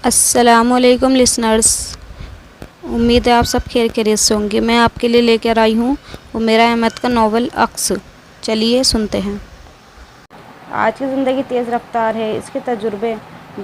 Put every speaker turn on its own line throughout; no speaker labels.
السلام علیکم لسنرز، امید ہے آپ سب خیریت سے ہوں گے۔ میں آپ کے لیے لے کر آئی ہوں عمیرہ احمد کا ناول عکس۔ چلیے سنتے ہیں۔ آج کی زندگی تیز رفتار ہے۔ اس کے تجربے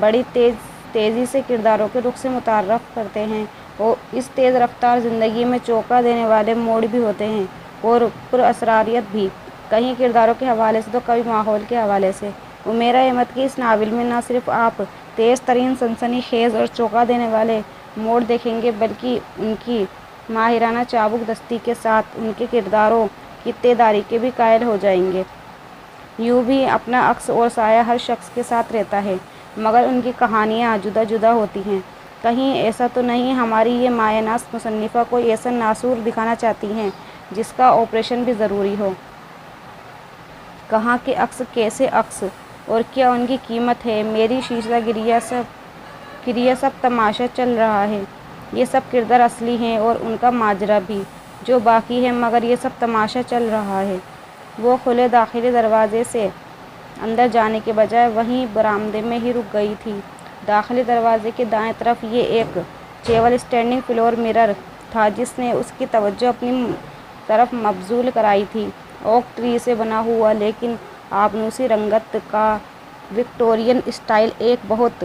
بڑی تیزی سے کرداروں کے رخ سے متعارف کرتے ہیں اور اس تیز رفتار زندگی میں چونکا دینے والے موڑ بھی ہوتے ہیں اور پر اسراریت بھی، کہیں کرداروں کے حوالے سے تو کبھی ماحول کے حوالے سے۔ عمیرہ احمد کی اس ناول میں نہ صرف آپ تیز ترین سنسنی خیز اور چونکا دینے والے موڑ دیکھیں گے بلکہ ان کی ماہرانہ چابک دستی کے ساتھ ان کے کرداروں کی تیداری کے بھی قائل ہو جائیں گے۔ یوں بھی اپنا عکس اور سایہ ہر شخص کے ساتھ رہتا ہے، مگر ان کی کہانیاں جدا جدا ہوتی ہیں۔ کہیں ایسا تو نہیں ہماری یہ مایہ ناز مصنفہ کوئی ایسا ناسور دکھانا چاہتی ہیں جس کا آپریشن بھی ضروری ہو؟ کہاں کے عکس، کیسے عکس اور کیا ان کی قیمت ہے؟ میری شیشہ گریہ سب تماشا چل رہا ہے۔ یہ سب کردار اصلی ہیں اور ان کا ماجرا بھی جو باقی ہے، مگر یہ سب تماشا چل رہا ہے۔ وہ کھلے داخلی دروازے سے اندر جانے کے بجائے وہیں برآمدے میں ہی رک گئی تھی۔ داخلی دروازے کے دائیں طرف یہ ایک چیول اسٹینڈنگ فلور مرر تھا جس نے اس کی توجہ اپنی طرف مبذول کرائی تھی۔ اوک ٹری سے بنا ہوا لیکن آبنوسی رنگت کا وکٹورین اسٹائل ایک بہت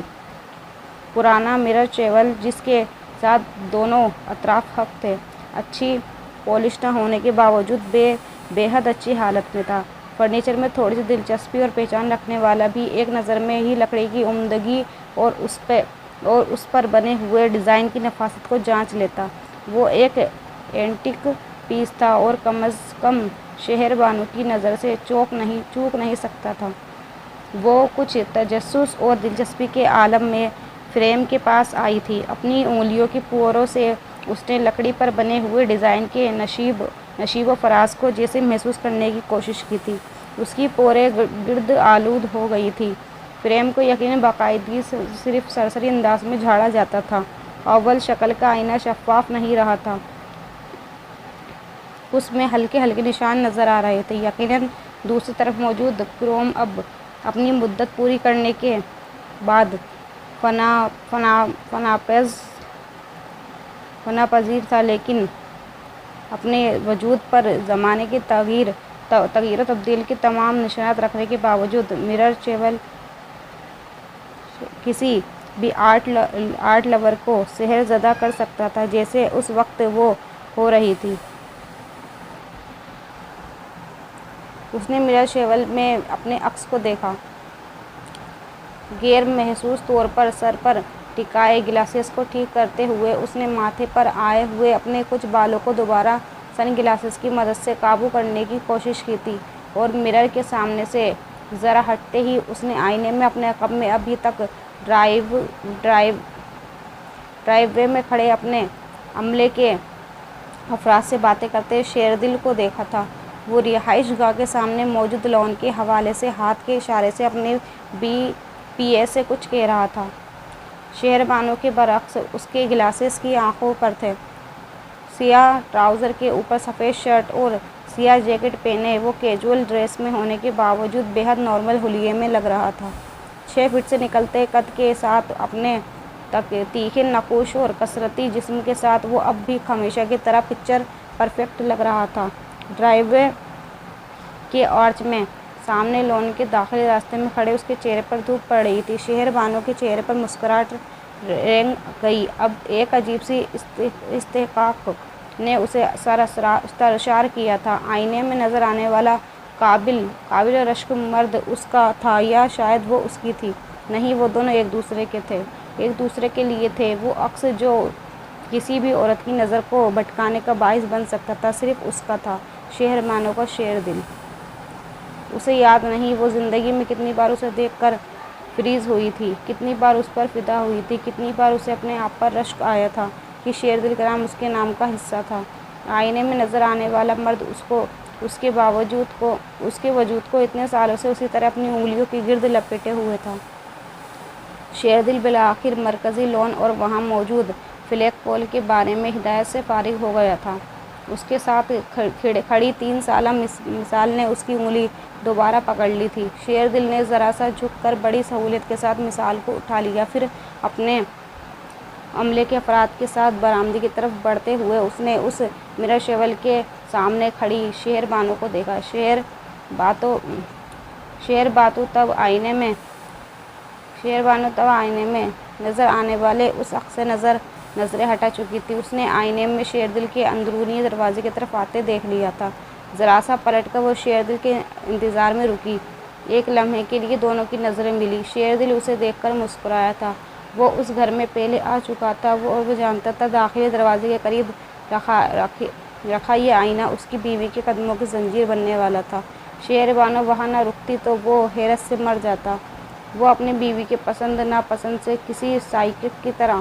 پرانا مرر چیول جس کے ساتھ دونوں اطراف حق تھے، اچھی پالش نہ ہونے کے باوجود بے حد اچھی حالت میں تھا۔ فرنیچر میں تھوڑی سی دلچسپی اور پہچان رکھنے والا بھی ایک نظر میں ہی لکڑی کی عمدگی اور اس پر بنے ہوئے ڈیزائن کی نفاست کو جانچ لیتا۔ وہ ایک اینٹیک پیس تھا اور کم از کم شہر بانو کی نظر سے چوک نہیں سکتا تھا۔ وہ کچھ تجسس اور دلچسپی کے عالم میں فریم کے پاس آئی تھی۔ اپنی انگلیوں کی پوروں سے اس نے لکڑی پر بنے ہوئے ڈیزائن کے نشیب و فراز کو جیسے محسوس کرنے کی کوشش کی تھی۔ اس کی پوریں گرد آلود ہو گئی تھیں۔ فریم کو یقیناً باقاعدگی سے صرف سرسری انداز میں جھاڑا جاتا تھا۔ اول شکل کا آئینہ شفاف نہیں رہا تھا، اس میں ہلکے ہلکے نشان نظر آ رہے تھے۔ یقیناً دوسری طرف موجود کروم اب اپنی مدت پوری کرنے کے بعد فنا پذیر تھا، لیکن اپنے وجود پر زمانے کی تغیر و تبدیل کے تمام نشانات رکھنے کے باوجود مرر چیول کسی بھی آرٹ لور کو سحر زدہ کر سکتا تھا، جیسے اس وقت وہ ہو رہی تھی۔ اس نے مرر چیول میں اپنے عکس کو دیکھا۔ غیر محسوس طور پر سر پر ٹکائے گلاسز کو ٹھیک کرتے ہوئے اس نے ماتھے پر آئے ہوئے اپنے کچھ بالوں کو دوبارہ سن گلاسز کی مدد سے قابو کرنے کی کوشش کی تھی اور مرر کے سامنے سے ذرا ہٹتے ہی اس نے آئینے میں اپنے عقب میں ابھی تک ڈرائیو وے میں کھڑے اپنے عملے کے افراد سے باتیں کرتے شیردل کو دیکھا تھا۔ وہ رہائش گاہ کے سامنے موجود لان کے حوالے سے ہاتھ کے اشارے سے اپنے پی اے سے کچھ کہہ رہا تھا۔ شہر بانو کے برعکس اس کے گلاسز کی آنکھوں پر تھے۔ سیاہ ٹراؤزر کے اوپر سفید شرٹ اور سیاہ جیکٹ پہنے وہ کیجول ڈریس میں ہونے کے باوجود بے حد نارمل حلیے میں لگ رہا تھا۔ 6 فٹ سے نکلتے قد کے ساتھ اپنے تیکھے نقوش اور کثرتی جسم کے ساتھ وہ اب بھی ہمیشہ کی طرح پکچر پرفیکٹ لگ رہا تھا۔ ڈرائیو وے کے آرچ میں سامنے لان کے داخلی راستے میں کھڑے اس کے چہرے پر دھوپ پڑ رہی تھی۔ شہر بانو کے چہرے پر مسکراہٹ رنگ گئی۔ اب ایک عجیب سی استحقاق نے اسے سرشار کیا تھا۔ آئینے میں نظر آنے والا قابل رشک مرد اس کا تھا یا شاید وہ اس کی تھی؟ نہیں، وہ دونوں ایک دوسرے کے تھے، ایک دوسرے کے لیے تھے۔ وہ عکس جو کسی بھی عورت کی نظر کو بھٹکانے کا باعث بن سکتا تھا صرف اس کا تھا، شہر بانو کا شیردل۔ اسے یاد نہیں وہ زندگی میں کتنی بار اسے دیکھ کر فریز ہوئی تھی، کتنی بار اس پر فدا ہوئی تھی، کتنی بار اسے اپنے آپ پر رشک آیا تھا کہ شیردل کا نام اس کے نام کا حصہ تھا۔ آئینے میں نظر آنے والا مرد اس کے وجود کو اتنے سالوں سے اسی طرح اپنی انگلیوں کے گرد لپیٹے ہوئے تھا۔ شیردل بالآخر مرکزی لان اور وہاں موجود فلیگ پول کے بارے میں ہدایت سے فارغ ہو گیا تھا۔ اس کے ساتھ کھڑی 3 سالہ مثال نے اس کی انگلی دوبارہ پکڑ لی تھی۔ شیردل نے ذرا سا جھک کر بڑی سہولت کے ساتھ مثال کو اٹھا لیا، پھر اپنے عملے کے افراد کے ساتھ برآمدی کی طرف بڑھتے ہوئے اس نے اس مرر شیول کے سامنے کھڑی شہر بانو کو دیکھا۔ شہر بانو تب آئینے میں نظر آنے والے اس عکس سے نظریں ہٹا چکی تھی۔ اس نے آئینے میں شیردل کے اندرونی دروازے کی طرف آتے دیکھ لیا تھا۔ ذرا سا پلٹ کر وہ شیردل کے انتظار میں رکی۔ ایک لمحے کے لیے دونوں کی نظریں ملیں۔ شیردل اسے دیکھ کر مسکرایا تھا۔ وہ اس گھر میں پہلے آ چکا تھا اور وہ جانتا تھا داخلی دروازے کے قریب رکھا یہ آئینہ اس کی بیوی کے قدموں کی زنجیر بننے والا تھا۔ شہر بانو وہاں نہ رکتی تو وہ حیرت سے مر جاتا۔ وہ اپنی بیوی کے پسند ناپسند سے کسی سائیکٹ کی طرح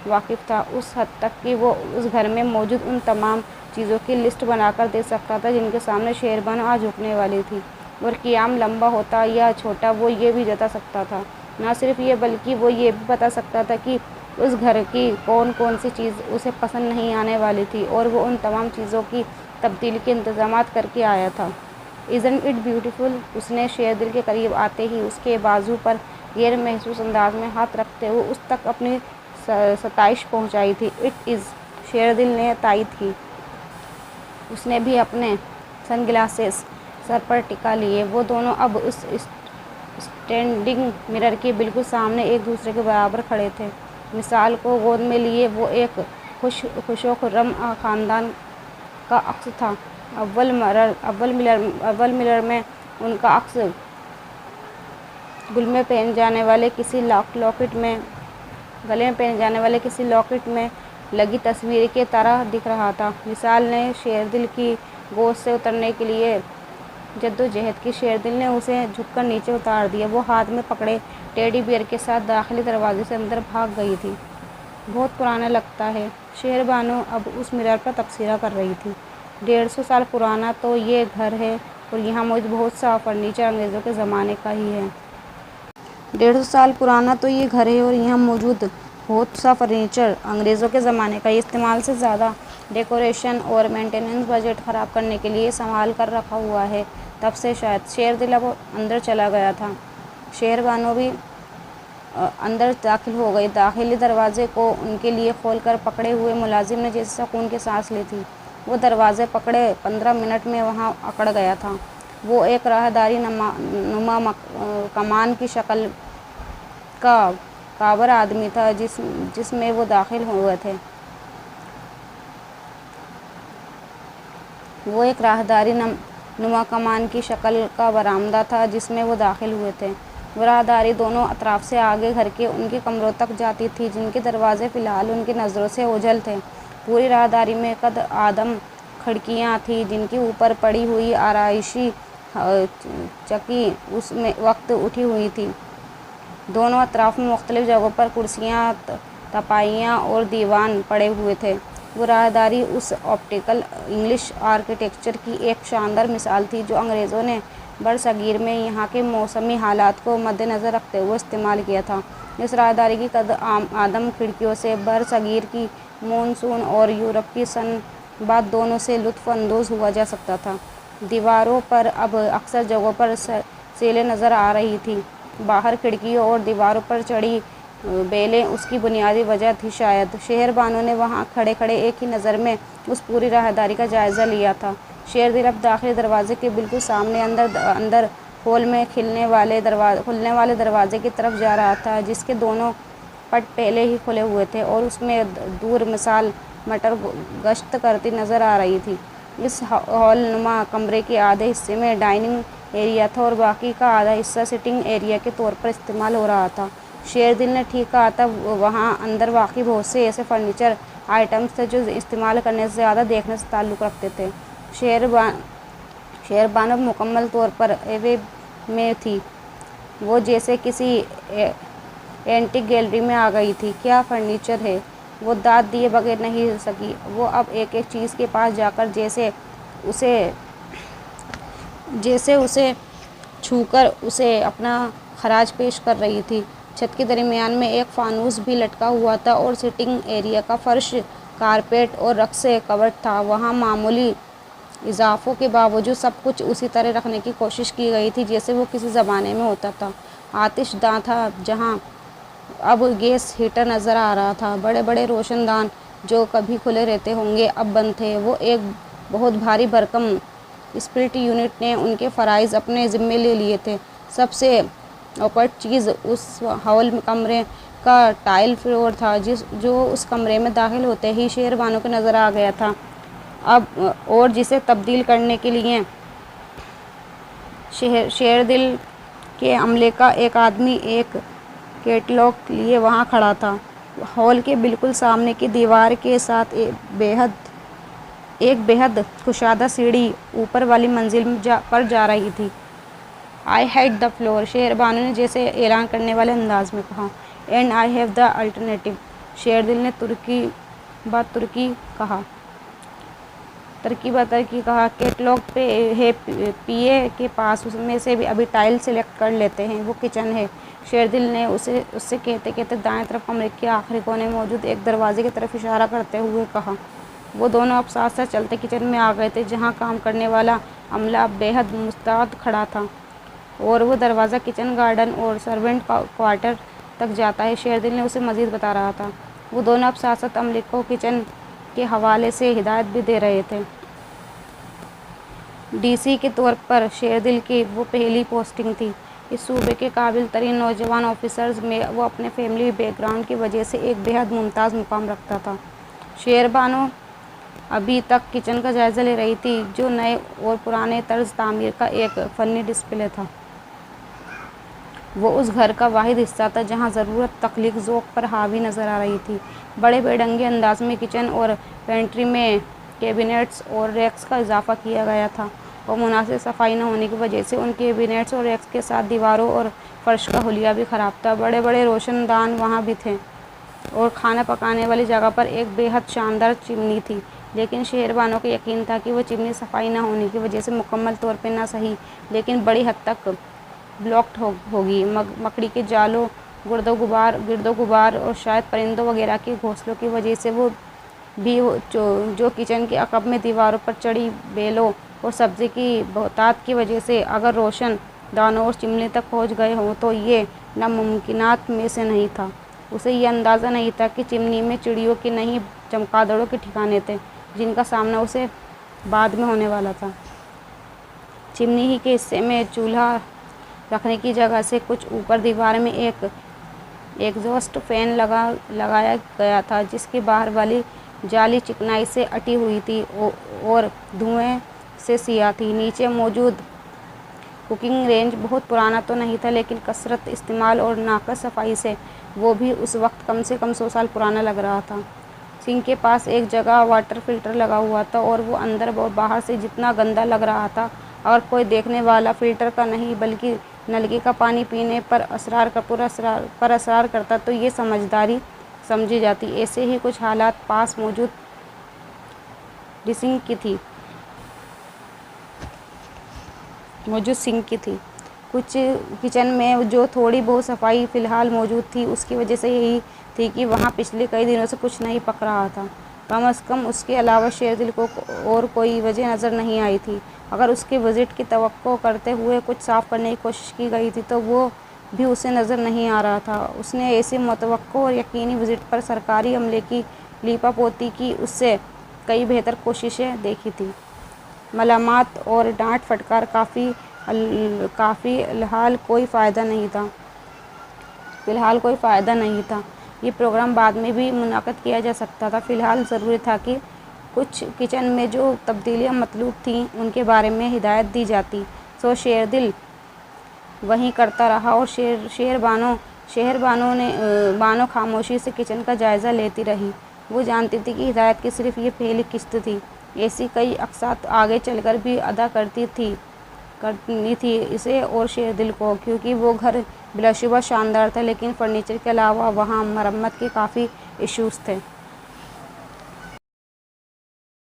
واقف تھا، اس حد تک کہ وہ اس گھر میں موجود ان تمام چیزوں کی لسٹ بنا کر دے سکتا تھا جن کے سامنے شہر بانو آج جھکنے والی تھی، اور قیام لمبا ہوتا یا چھوٹا وہ یہ بھی جتا سکتا تھا۔ نہ صرف یہ بلکہ وہ یہ بھی بتا سکتا تھا کہ اس گھر کی کون سی چیز اسے پسند نہیں آنے والی تھی، اور وہ ان تمام چیزوں کی تبدیلی کے انتظامات کر کے آیا تھا۔ "Isn't it beautiful?" اس نے شیردل کے قریب آتے ہی اس کے بازو پر غیر محسوس انداز میں ہاتھ رکھتے ہوئے اس تک اپنی ستائش پہنچائی تھی۔ "It is!" شیردل نے تائید کی۔ اس نے بھی اپنے سن گلاسز سر پر ٹکا لیے۔ وہ دونوں اب اس اسٹینڈنگ مرر کے بالکل سامنے ایک دوسرے کے برابر کھڑے تھے۔ مثال کو گود میں لیے وہ ایک خوش و خرم خاندان کا عکس تھا۔ اول مرر میں ان کا عکس گلے میں پہنے جانے والے کسی لاکٹ میں لگی تصویر کی طرح دکھ رہا تھا۔ مثال نے شیردل کی گود سے اترنے کے لیے جدوجہد کی۔ شیردل نے اسے جھک کر نیچے اتار دیا۔ وہ ہاتھ میں پکڑے ٹیڈی بیئر کے ساتھ داخلی دروازے سے اندر بھاگ گئی تھی۔ "بہت پرانا لگتا ہے." شہر بانو اب اس مرر پر تبصرہ کر رہی تھی۔ 150 سال پرانا تو یہ گھر ہے اور یہاں موجود بہت سا فرنیچر انگریزوں کے زمانے کا ہی ہے۔ 150 سال پرانا تو یہ گھر ہے اور یہاں موجود بہت سا فرنیچر انگریزوں کے زمانے کا ہی۔ استعمال سے زیادہ ڈیکوریشن اور مینٹیننس بجٹ خراب کرنے کے لیے سنبھال کر رکھا ہوا ہے تب سے شاید۔ شیردل اب اندر چلا گیا تھا۔ شہر بانو بھی اندر داخل ہو گئی۔ داخلی دروازے کو ان کے لیے کھول کر پکڑے ہوئے ملازم نے جیسے سکون کی سانس لی تھی۔ وہ دروازے پکڑے 15 منٹ میں وہاں اکڑ گیا تھا۔ وہ ایک راہداری نما کمان کی شکل کا کاور آدمی تھا جس میں وہ داخل ہوئے تھے۔ وہ ایک راہداری نما کمان کی شکل کا برآمدہ تھا جس میں وہ داخل ہوئے تھے۔ وہ راہداری دونوں اطراف سے آگے گھر کے ان کے کمروں تک جاتی تھی جن کے دروازے فی الحال ان کی نظروں سے اوجھل تھے۔ پوری راہداری میں قد آدم کھڑکیاں تھیں جن کے اوپر پڑی ہوئی آرائشی چکی اس وقت اٹھی ہوئی تھی۔ دونوں اطراف میں مختلف جگہوں پر کرسیاں، تپاہیاں اور دیوان پڑے ہوئے تھے۔ وہ راہداری اس آپٹیکل انگلش آرکیٹیکچر کی ایک شاندار مثال تھی جو انگریزوں نے برصغیر میں یہاں کے موسمی حالات کو مدنظر رکھتے ہوئے استعمال کیا تھا۔ اس راہداری کی قد آدم کھڑکیوں سے برصغیر کی مون سون اور یورپ کی سن باد دونوں سے لطف اندوز ہوا جا سکتا تھا۔ دیواروں پر اب اکثر جگہوں پر سیلیں نظر آ رہی تھیں۔ باہر کھڑکیوں اور دیواروں پر چڑھی بیلیں اس کی بنیادی وجہ تھی شاید۔ شہر بانو نے وہاں کھڑے ایک ہی نظر میں اس پوری راہداری کا جائزہ لیا تھا۔ شیردل اب داخلی دروازے کے بالکل سامنے اندر ہال میں کھلنے والے دروازے کی طرف جا رہا تھا جس کے دونوں پٹ پہلے ہی کھلے ہوئے تھے اور اس میں دور مثال مٹر گشت کرتی نظر آ رہی تھی۔ اس ہال نما کمرے کے آدھے حصے میں ڈائننگ ایریا تھا اور باقی کا آدھا حصہ سٹنگ ایریا کے طور پر استعمال ہو رہا تھا۔ شیردل نے ٹھیک کہا تھا۔ وہاں اندر واقع بہت سے ایسے فرنیچر آئٹمز تھے جو استعمال کرنے سے زیادہ دیکھنے سے تعلق رکھتے تھے۔ شہر بانو مکمل طور پر اوے میں تھی۔ وہ جیسے کسی اینٹک گیلری میں آ گئی تھی۔ "کیا فرنیچر ہے!" وہ داد دیے بغیر نہیں ہل سکی۔ وہ اب ایک چیز کے پاس جا کر جیسے اسے چھو کر اسے اپنا خراج پیش کر رہی تھی۔ چھت کے درمیان میں ایک فانوس بھی لٹکا ہوا تھا اور سٹنگ ایریا کا فرش کارپیٹ اور رگ سے کورڈ تھا۔ وہاں معمولی اضافوں کے باوجود سب کچھ اسی طرح رکھنے کی کوشش کی گئی تھی جیسے وہ کسی زمانے میں ہوتا تھا۔ آتش داں تھا جہاں اب گیس ہیٹر نظر آ رہا تھا۔ بڑے بڑے روشن دان جو کبھی کھلے رہتے ہوں گے اب بند تھے۔ وہ ایک بہت بھاری بھرکم اسپرٹ یونٹ نے ان کے فرائض اپنے ذمے لے لیے تھے۔ سب سے اوپر چیز اس ہال کمرے کا ٹائل فلور تھا جو اس کمرے میں داخل ہوتے ہی شیر بانو کو نظر آ گیا تھا اب، اور جسے تبدیل کرنے کے لیے شیردل کے عملے کا ایک آدمی ایک کیٹلاگ لیے وہاں کھڑا تھا۔ ہال کے بالکل سامنے کی دیوار کے ساتھ ایک بےحد کشادہ سیڑھی اوپر والی منزل پر جا رہی تھی۔ "آئی ہیٹ دا فلور"، شیر بانو نے جیسے اعلان کرنے والے انداز میں کہا۔ "And I have the alternative", Sherdil نے ترقی بہ ترقی کہا۔ "کیٹلاگ ہے پی اے کے پاس، اس میں سے ابھی ٹائل سلیکٹ کر لیتے ہیں، وہ کچن ہے"۔ شیردل نے اس سے کہتے کہتے دائیں طرف کمرے کے آخری کونے میں موجود ایک دروازے کی طرف اشارہ کرتے ہوئے کہا۔ وہ دونوں اب ساتھ ساتھ چلتے کچن میں آ گئے تھے، جہاں کام کرنے والا عملہ اب بے حد مستعد کھڑا تھا، اور وہ دروازہ کچن گارڈن اور سرونٹ کوارٹر تک جاتا ہے، شیردل نے اسے مزید بتا رہا تھا۔ وہ دونوں اب ساتھ ساتھ عملے کو کچن کے حوالے سے ہدایات بھی دے رہے تھے۔ ڈی سی کے طور پر شیردل کی وہ پہلی پوسٹنگ تھی۔ اس صوبے کے قابل ترین نوجوان آفیسرز میں وہ اپنے فیملی بیک گراؤنڈ کی وجہ سے ایک بے حد ممتاز مقام رکھتا تھا۔ شیر بانو ابھی تک کچن کا جائزہ لے رہی تھی، جو نئے اور پرانے طرز تعمیر کا ایک فنی ڈسپلے تھا۔ وہ اس گھر کا واحد حصہ تھا جہاں ضرورت تخلیق ذوق پر حاوی نظر آ رہی تھی۔ بڑے بے ڈھنگے انداز میں کچن اور پینٹری میں کیبنٹس اور ریکس کا اضافہ کیا گیا تھا، اور مناسب صفائی نہ ہونے کی وجہ سے ان کیبنٹس اور ریکس کے ساتھ دیواروں اور فرش کا حلیہ بھی خراب تھا۔ بڑے بڑے روشن دان وہاں بھی تھے، اور کھانا پکانے والی جگہ پر ایک بے حد شاندار چمنی تھی، لیکن شیر بانو کو یقین تھا کہ وہ چمنی صفائی نہ ہونے کی وجہ سے مکمل طور پر نہ صحیح لیکن بڑی حد تک بلاکڈ ہوگی۔ مکڑی کے جالوں، گرد و غبار اور شاید پرندوں وغیرہ کے گھونسلوں کی وجہ سے وہ بھی جو کچن کے عقب میں دیواروں پر چڑھی بیلوں اور سبزی کی بہتات کی وجہ سے اگر روشن دانوں اور چمنی تک پہنچ گئے ہوں تو یہ ناممکنات میں سے نہیں تھا۔ اسے یہ اندازہ نہیں تھا کہ چمنی میں چڑیوں کے نہیں چمگادڑوں کے ٹھکانے تھے، جن کا سامنا اسے بعد میں ہونے والا تھا۔ چمنی ہی کے حصے میں چولہا رکھنے کی جگہ سے کچھ اوپر دیوار میں ایک ایگزاسٹ فین لگایا گیا تھا، جس کی باہر والی جالی چکنائی سے اٹی ہوئی تھی اور دھوئیں سے سیاہ تھی۔ نیچے موجود کوکنگ رینج بہت پرانا تو نہیں تھا، لیکن کثرت استعمال اور ناقص صفائی سے وہ بھی اس وقت کم سے کم 100 سال پرانا لگ رہا تھا۔ سنک کے پاس ایک جگہ واٹر فلٹر لگا ہوا تھا، اور وہ اندر اور باہر سے جتنا گندا لگ رہا تھا، اگر کوئی دیکھنے والا فلٹر کا نہیں بلکہ نلکے کا پانی پینے پر اصرار کرتا تو یہ سمجھداری سمجھی جاتی۔ ایسے ہی کچھ حالات پاس موجود سنک کی تھی۔ کچھ کچن میں جو تھوڑی بہت صفائی فی الحال موجود تھی، اس کی وجہ سے یہی تھی کہ وہاں پچھلے کئی دنوں سے کچھ نہیں پک رہا تھا۔ کم از کم اس کے علاوہ شیردل کو اور کوئی وجہ نظر نہیں آئی تھی۔ اگر اس کے وزٹ کی توقع کرتے ہوئے کچھ صاف کرنے کی کوشش کی گئی تھی تو وہ بھی اسے نظر نہیں آ رہا تھا۔ اس نے ایسی متوقع اور یقینی وزٹ پر سرکاری عملے کی لیپا پوتی کی اس سے کئی بہتر کوششیں دیکھی تھیں۔ ملامت اور ڈانٹ پھٹکار کا فی الحال کوئی فائدہ نہیں تھا۔ یہ پروگرام بعد میں بھی منعقد کیا جا سکتا تھا۔ فی الحال ضروری تھا کہ کچھ کچن میں جو تبدیلیاں مطلوب تھیں ان کے بارے میں ہدایت دی جاتی۔ سو شیردل وہیں کرتا رہا، اور شیر بانو خاموشی سے کچن کا جائزہ لیتی رہی۔ وہ جانتی تھی کہ ہدایت کی صرف یہ پہلی قسط تھی، ایسی کئی اقساط آگے چل کر بھی ادا کرنی تھی اسے اور شیردل کو، کیونکہ وہ گھر بلا شبہ شاندار تھا، لیکن فرنیچر کے علاوہ وہاں مرمت کے کافی ایشوز تھے۔